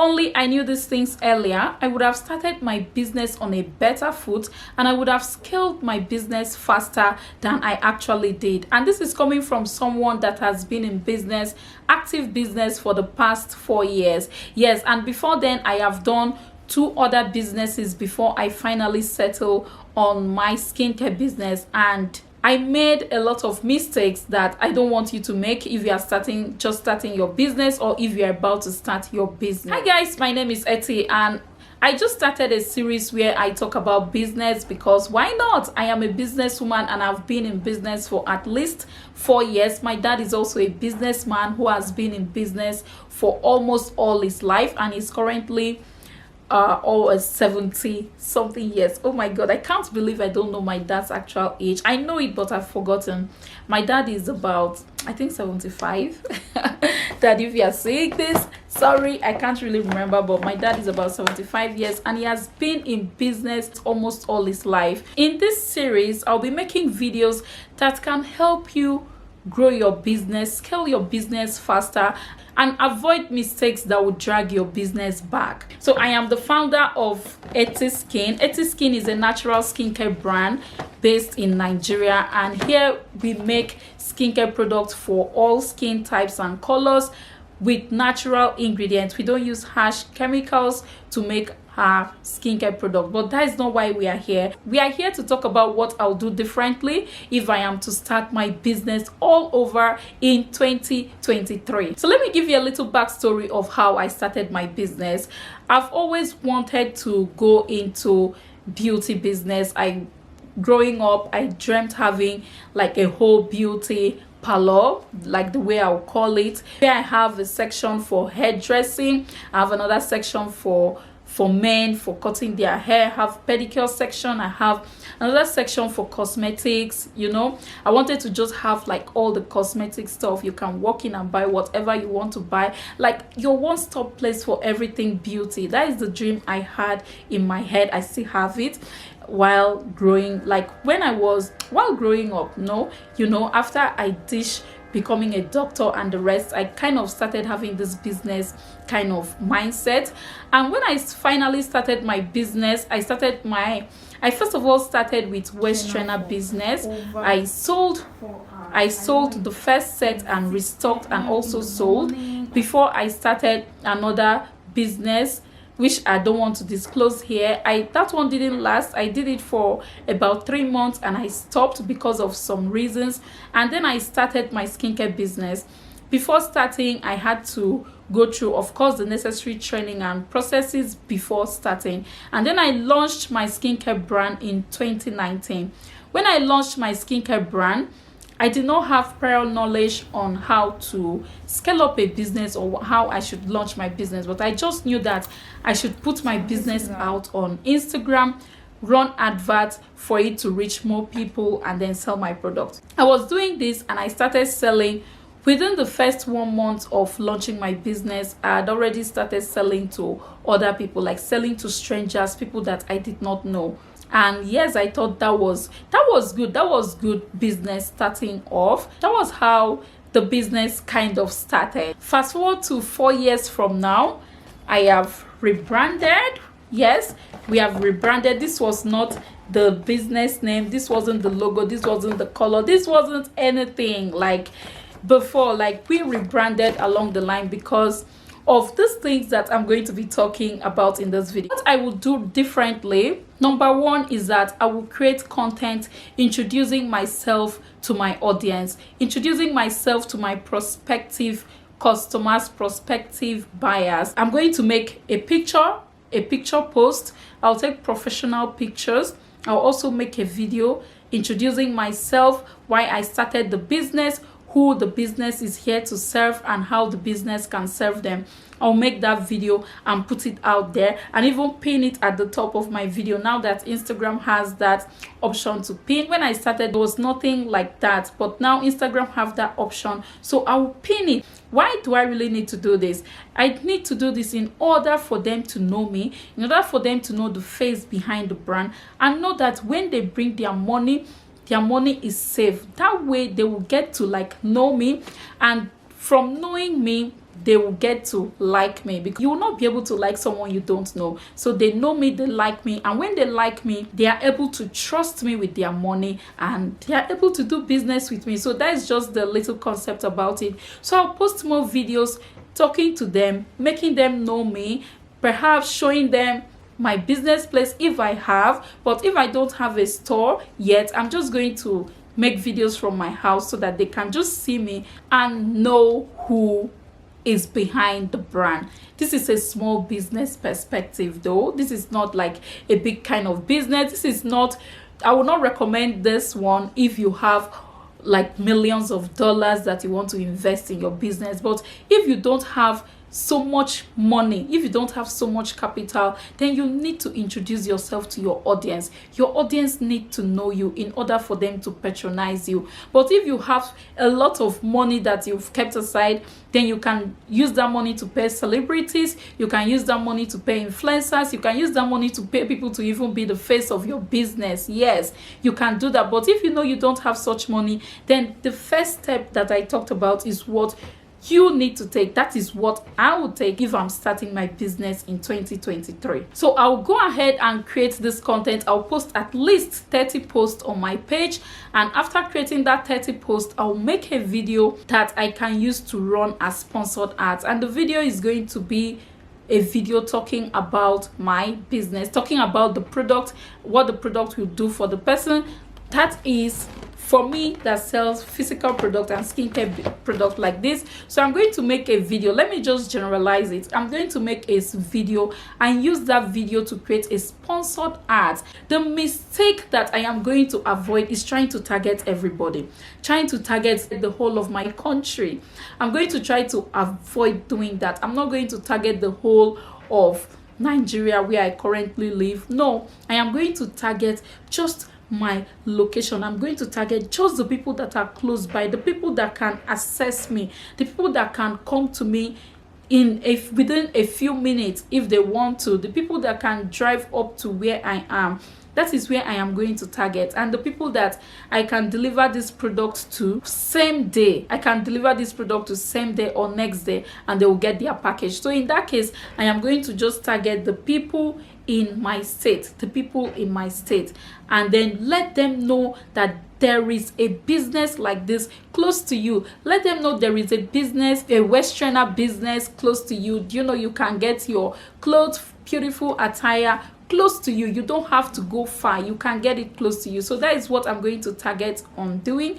only I knew these things earlier, I would have started my business on a better foot, and I would have scaled my business faster than I actually did. And this is coming from someone that has been in business, active business, for the past 4 years. Yes, and before then I have done 2 other businesses before I finally settle on my skincare business. And I made a lot of mistakes that I don't want you to make if you are starting your business, or if you are about to start your business. Hi guys, my name is Etty, and I just started a series where I talk about business because why not? I am a businesswoman and I've been in business for at least 4 years. My dad is also a businessman who has been in business for almost all his life, and is currently always 70 something years. Oh my god, I can't believe I don't know my dad's actual age. I know it, but I've forgotten. My dad is about, I think, 75. Dad, if you are saying this, sorry, I can't really remember, but my dad is about 75 years and he has been in business almost all his life. In this series, I'll be making videos that can help you grow your business, scale your business faster, and avoid mistakes that would drag your business back. So I am the founder of Etty Skin. Etty Skin is a natural skincare brand based in Nigeria, and here we make skincare products for all skin types and colors with natural ingredients. We don't use harsh chemicals to make our skincare product, but that is not why we are here. We are here to talk about what I'll do differently if I am to start my business all over in 2023. So let me give you a little backstory of how I started my business. I've always wanted to go into beauty business. Growing up, I dreamt having like a whole beauty parlor, like the way I'll call it. Here I have a section for hairdressing. I have another section for men for cutting their hair. I have pedicure section. I have another section for cosmetics. You know, I wanted to just have like all the cosmetic stuff. You can walk in and buy whatever you want to buy, like your one-stop place for everything beauty. That is the dream I had in my head. I still have it while growing up. No, you know, after I dish becoming a doctor and the rest, I kind of started having this business kind of mindset. And when I finally started my business, I first of all started with waist trainer business. I sold the first set and restocked and also sold before I started another business, which I don't want to disclose here. That one didn't last. I did it for about 3 months and I stopped because of some reasons. And then I started my skincare business. Before starting, I had to go through, of course, the necessary training and processes before starting. And then I launched my skincare brand in 2019. When I launched my skincare brand, I did not have prior knowledge on how to scale up a business or how I should launch my business, but I just knew that I should put my business out on Instagram, run adverts for it to reach more people, and then sell my product. I was doing this and I started selling. Within the first 1 month of launching my business, I had already started selling to other people, like selling to strangers, people that I did not know. And yes, I thought that was good. That was good business starting off. That was how the business kind of started. Fast forward to 4 years from now, I have rebranded. Yes, we have rebranded. This was not the business name. This wasn't the logo. This wasn't the color. This wasn't anything like before. Like, we rebranded along the line because of these things that I'm going to be talking about in this video. What I will do differently, number one, is that I will create content introducing myself to my audience, introducing myself to my prospective customers, prospective buyers. I'm going to make a picture post. I'll take professional pictures. I'll also make a video introducing myself, why I started the business, who the business is here to serve, and how the business can serve them. I'll make that video and put it out there, and even pin it at the top of my video. Now that Instagram has that option to pin, when I started there was nothing like that, but now Instagram have that option, so I will pin it. Why do I really need to do this? I need to do this in order for them to know me, in order for them to know the face behind the brand, and know that when they bring their money is safe. That way they will get to like know me, and from knowing me, they will get to like me, because you will not be able to like someone you don't know. So they know me, they like me, and when they like me, they are able to trust me with their money, and they are able to do business with me. So that is just the little concept about it. So I'll post more videos talking to them, making them know me, perhaps showing them my business place if I have. But if I don't have a store yet, I'm just going to make videos from my house so that they can just see me and know who is behind the brand. This is a small business perspective though. This is not like a big kind of business. This is not, I would not recommend this one if you have like millions of dollars that you want to invest in your business. But if you don't have so much money, if you don't have so much capital, then you need to introduce yourself to your audience. Your audience need to know you in order for them to patronize you. But if you have a lot of money that you've kept aside, then you can use that money to pay celebrities, you can use that money to pay influencers, you can use that money to pay people to even be the face of your business. Yes, you can do that. But if you know you don't have such money, then the first step that I talked about is what you need to take. That is what I would take if I'm starting my business in 2023. So I'll go ahead and create this content. I'll post at least 30 posts on my page, and after creating that 30 posts, I'll make a video that I can use to run as sponsored ads. And the video is going to be a video talking about my business, talking about the product, what the product will do for the person. That is for me that sells physical product and skincare product like this. So I'm going to make a video. Let me just generalize it. I'm going to make a video and use that video to create a sponsored ad. The mistake that I am going to avoid is trying to target everybody, trying to target the whole of my country. I'm going to try to avoid doing that. I'm not going to target the whole of Nigeria where I currently live. No, I am going to target just my location. I'm going to target just the people that are close by, the people that can access me, the people that can come to me within a few minutes if they want to, the people that can drive up to where I am. That is where I am going to target. And the people that I can deliver this product to same day, I can deliver this product to same day or next day, and they will get their package. So in that case, I am going to just target the people in my state, and then let them know that there is a business like this close to you. Let them know there is a business, a Westerner business close to you. You know, you can get your clothes, beautiful attire close to you. You don't have to go far. You can get it close to you. So that is what I'm going to target on doing.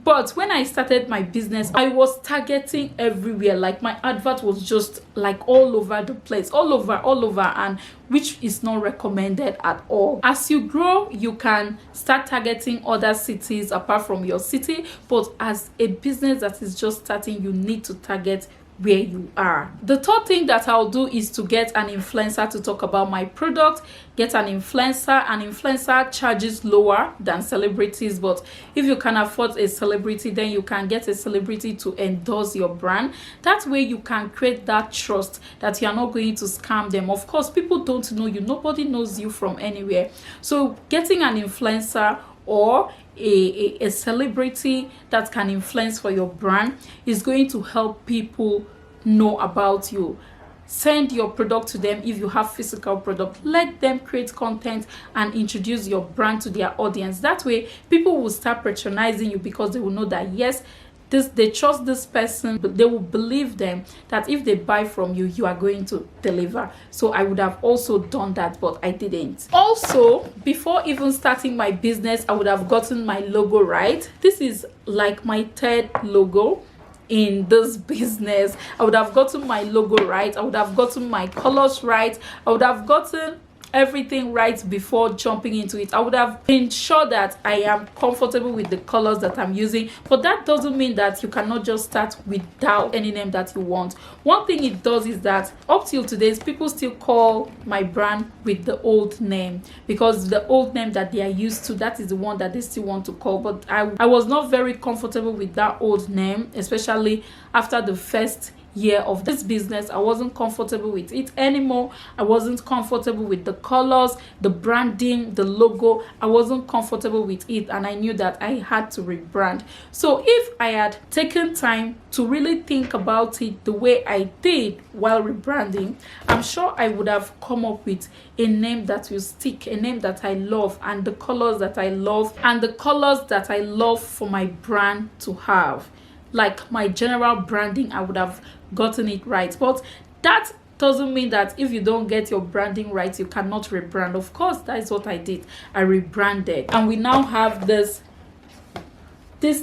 But when I started my business, I was targeting everywhere. Like my advert was just like all over the place, all over, and which is not recommended at all. As you grow, you can start targeting other cities apart from your city. But as a business that is just starting, you need to target where you are. The third thing that I'll do is to get an influencer to talk about my product. Get an influencer. An influencer charges lower than celebrities, but if you can afford a celebrity, then you can get a celebrity to endorse your brand. That way you can create that trust that you are not going to scam them. Of course, people don't know you. Nobody knows you from anywhere. So getting an influencer or a celebrity that can influence for your brand is going to help people know about you. Send your product to them. If you have physical product, let them create content and introduce your brand to their audience. That way people will start patronizing you, because they will know that yes, they trust this person, but they will believe them that if they buy from you, you are going to deliver. So I would have also done that, but I didn't. Also, before even starting my business, I would have gotten my logo right. This is like my third logo in this business. I would have gotten my logo right. I would have gotten my colors right. I would have gotten everything right before jumping into it. I would have ensured that I am comfortable with the colors that I'm using. But that doesn't mean that you cannot just start without any name that you want. One thing it does is that up till today, people still call my brand with the old name, because the old name that they are used to, that is the one that they still want to call. But I was not very comfortable with that old name, especially after the first year of this business, I wasn't comfortable with it anymore. I wasn't comfortable with the colors, the branding, the logo. I wasn't comfortable with it, and I knew that I had to rebrand. So if I had taken time to really think about it the way I did while rebranding, I'm sure I would have come up with a name that will stick, a name that I love, and the colors that I love, and the colors that I love for my brand to have. Like my general branding, I would have gotten it right. But that doesn't mean that if you don't get your branding right, you cannot rebrand. Of course, that is what I did. I rebranded, and we now have this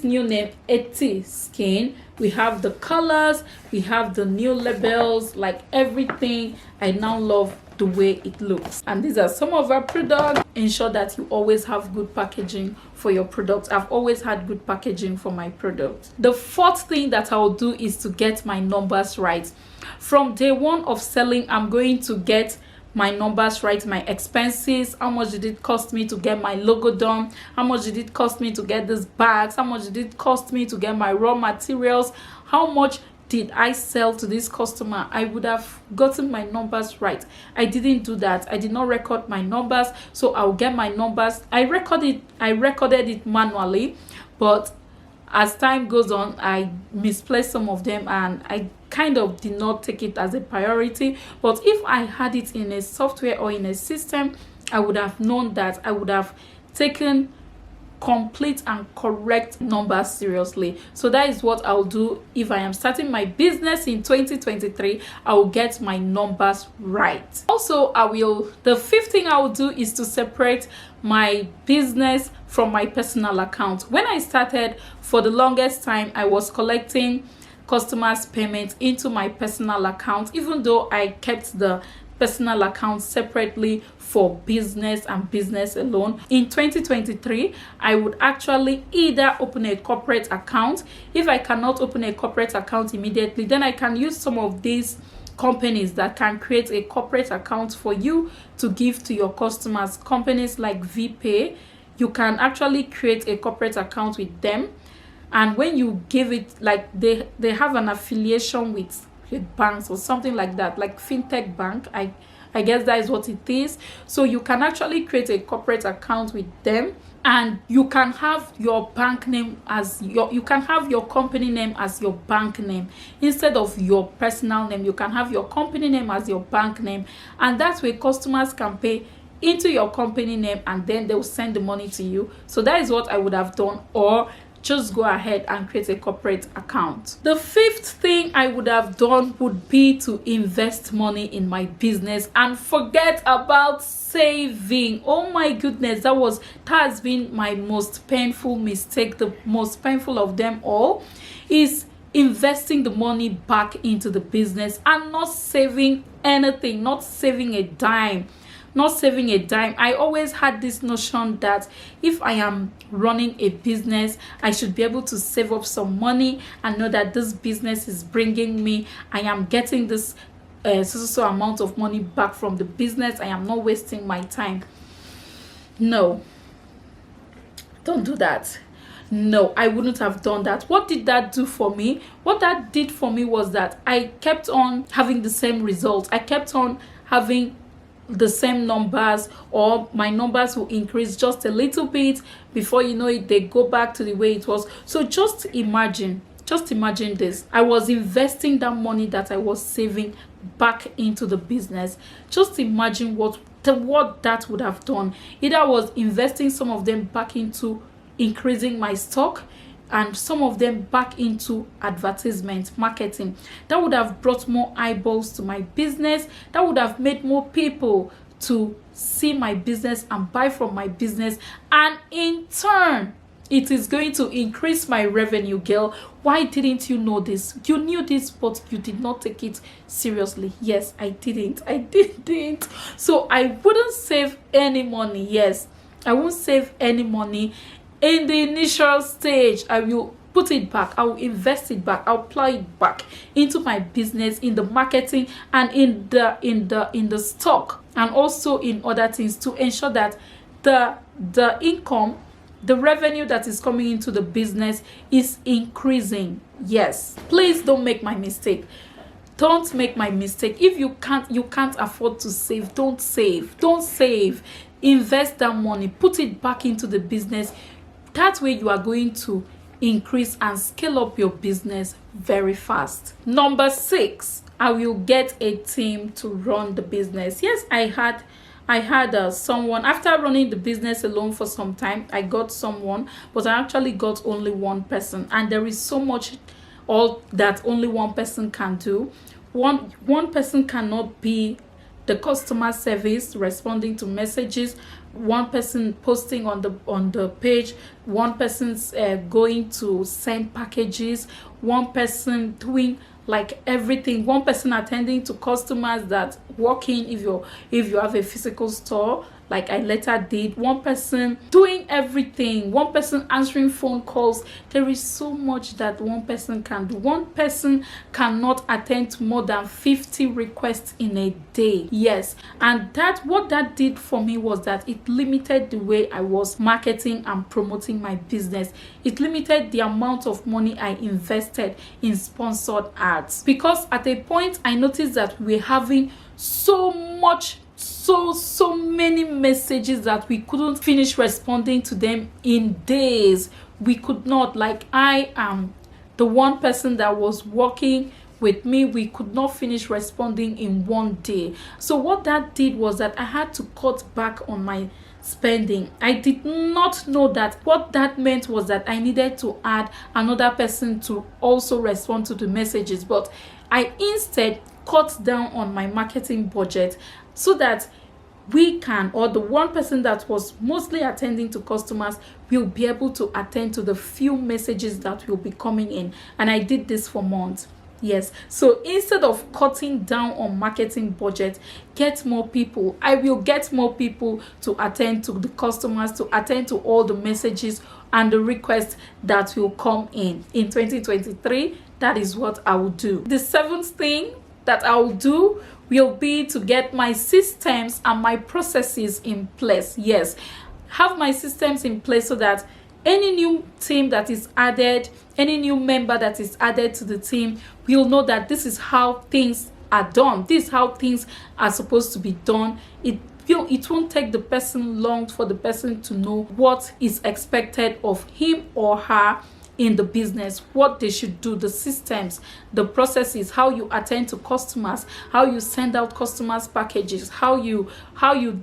new name, Etsy Skin. We have the colors, we have the new labels, like everything. I now love the way it looks. And these are some of our products. Ensure that you always have good packaging for your products. I've always had good packaging for my products. The fourth thing that I'll do is to get my numbers right. From day one of selling, I'm going to get my numbers right, my expenses. How much did it cost me to get my logo done? How much did it cost me to get these bags? How much did it cost me to get my raw materials? How much did I sell to this customer? I would have gotten my numbers right. I didn't do that. I did not record my numbers, so I'll get my numbers. I recorded it manually, but as time goes on, I misplaced some of them, and I kind of did not take it as a priority. But if I had it in a software or in a system, I would have known that. I would have taken complete and correct numbers seriously. So that is what I'll do if I am starting my business in 2023. I will get my numbers right. Also, the fifth thing I will do is to separate my business from my personal account. When I started, for the longest time, I was collecting customers' payments into my personal account, even though I kept the personal account separately for business and business alone. In 2023, I would actually either open a corporate account. If I cannot open a corporate account immediately, then I can use some of these companies that can create a corporate account for you to give to your customers. Companies like VPay, you can actually create a corporate account with them, and when you give it, like they have an affiliation with banks or something like that, like fintech bank. I guess that is what it is. So you can actually create a corporate account with them, and you can have your bank name as you can have your company name as your bank name instead of your personal name. You can have your company name as your bank name, and that way customers can pay into your company name, and then they'll send the money to you. So that is what I would have done, or just go ahead and create a corporate account. The fifth thing I would have done would be to invest money in my business and forget about saving. Oh my goodness, that has been my most painful mistake. The most painful of them all is investing the money back into the business and not saving anything, not saving a dime. I always had this notion that if I am running a business, I should be able to save up some money and know that this business is bringing me, I am getting this so amount of money back from the business. I am not wasting my time. No, don't do that. No, I wouldn't have done that. What did that do for me? What that did for me was that I kept on having the same result. I kept on having the same numbers, or my numbers will increase just a little bit. Before you know it, they go back to the way it was. So just imagine this. I was investing that money that I was saving back into the business. Just imagine what that would have done. Either I was investing some of them back into increasing my stock, and some of them back into advertisement marketing. That would have brought more eyeballs to my business. That would have made more people to see my business and buy from my business, and in turn it is going to increase my revenue. Girl, why didn't you know this? You knew this, but you did not take it seriously. Yes, I didn't. So I wouldn't save any money. Yes, I won't save any money in the initial stage. I will put it back. I will invest it back. I'll plow it back into my business, in the marketing, and in the stock, and also in other things, to ensure that the income, the revenue that is coming into the business is increasing. Yes, please don't make my mistake. Don't make my mistake. If you can't afford to save, don't save. Invest that money, put it back into the business. That way you are going to increase and scale up your business very fast. Number 6, I will get a team to run the business. Yes, I had someone. After running the business alone for some time, I got someone, but I actually got only one person, and there is so much all that only one person can do. One person cannot be the customer service, responding to messages, one person posting on the page, one person's going to send packages, one person doing like everything, one person attending to customers that walk in if you have a physical store like I later did, one person doing everything, one person answering phone calls. There is so much that one person can do. One person cannot attend to more than 50 requests in a day. Yes, and what that did for me was that it limited the way I was marketing and promoting my business. It limited the amount of money I invested in sponsored ads, because at a point I noticed that we're having so many messages that we couldn't finish responding to them in days. We could not, like, I am the one person that was working with me, we could not finish responding in one day. So what that did was that I had to cut back on my spending. I did not know that what that meant was that I needed to add another person to also respond to the messages, but I instead cut down on my marketing budget so that we can, or the one person that was mostly attending to customers will be able to attend to the few messages that will be coming in. And I did this for months. Yes, so instead of cutting down on marketing budget, get more people. I will get more people to attend to the customers, to attend to all the messages and the requests that will come in 2023. That is what I will do. The 7th thing that I will do will be to get my systems and my processes in place. Yes, have my systems in place so that any new team that is added, any new member that is added to the team, will know that this is how things are done. This is how things are supposed to be done. It won't take the person long for the person to know what is expected of him or her in the business, what they should do, the systems, the processes, how you attend to customers, how you send out customers packages, how you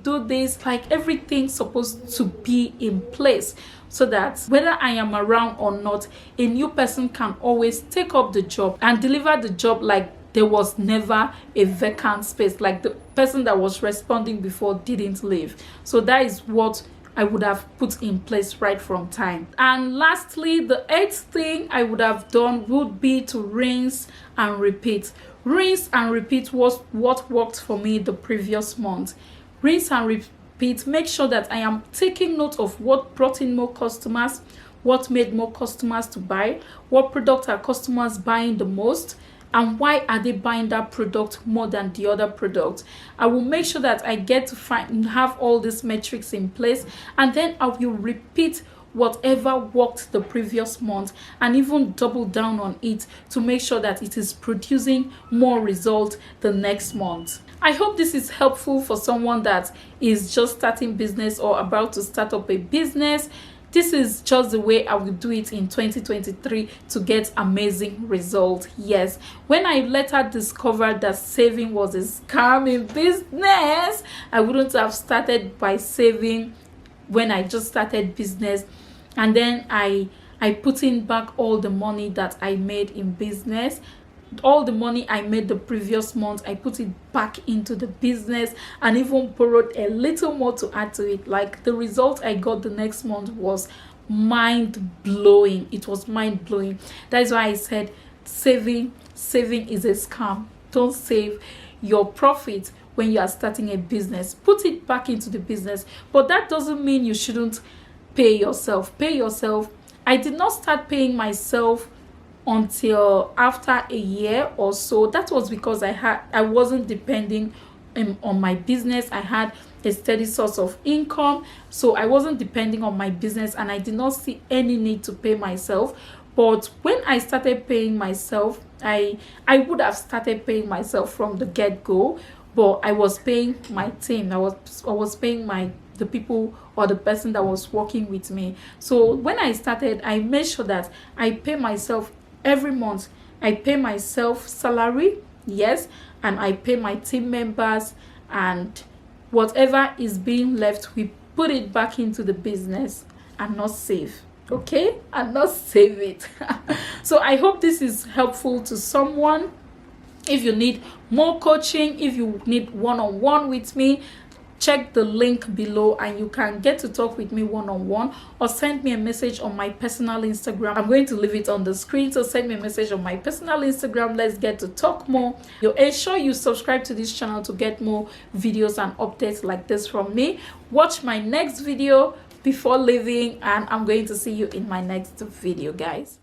do this. Like, everything's supposed to be in place so that whether I am around or not, a new person can always take up the job and deliver the job like there was never a vacant space, like the person that was responding before didn't leave. So that is what I would have put in place right from time. And lastly, the 8th thing I would have done would be to rinse and repeat. Rinse and repeat was what worked for me the previous month. Rinse and repeat. Make sure that I am taking note of what brought in more customers, what made more customers to buy, what product are customers buying the most, and why are they buying that product more than the other product. I will make sure that I get to have all these metrics in place, and then I will repeat whatever worked the previous month and even double down on it to make sure that it is producing more result the next month. I hope this is helpful for someone that is just starting business or about to start up a business. This is just the way I will do it in 2023 to get amazing results. Yes, when I later discovered that saving was a scam in business, I wouldn't have started by saving when I just started business, and then I put in back all the money that I made in business. All the money I made the previous month, I put it back into the business and even borrowed a little more to add to it. Like, the result I got the next month was mind-blowing. It was mind-blowing. That is why I said saving is a scam. Don't save your profit when you are starting a business. Put it back into the business. But that doesn't mean you shouldn't pay yourself. Pay yourself. I did not start paying myself until after a year or so. That was because I wasn't depending on my business. I had a steady source of income, so I wasn't depending on my business, and I did not see any need to pay myself. But when I started paying myself, I would have started paying myself from the get-go, but I was paying my team. I was paying the people or the person that was working with me. So when I started, I made sure that I pay myself every month. I pay myself salary, yes, and I pay my team members, and whatever is being left, we put it back into the business and not save. Okay, and not save it. So I hope this is helpful to someone. If you need more coaching, if you need one-on-one with me, check the link below and you can get to talk with me one-on-one, or send me a message on my personal Instagram. I'm going to leave it on the screen, so send me a message on my personal Instagram. Let's get to talk more. Ensure you subscribe to this channel to get more videos and updates like this from me. Watch my next video before leaving, and I'm going to see you in my next video, guys.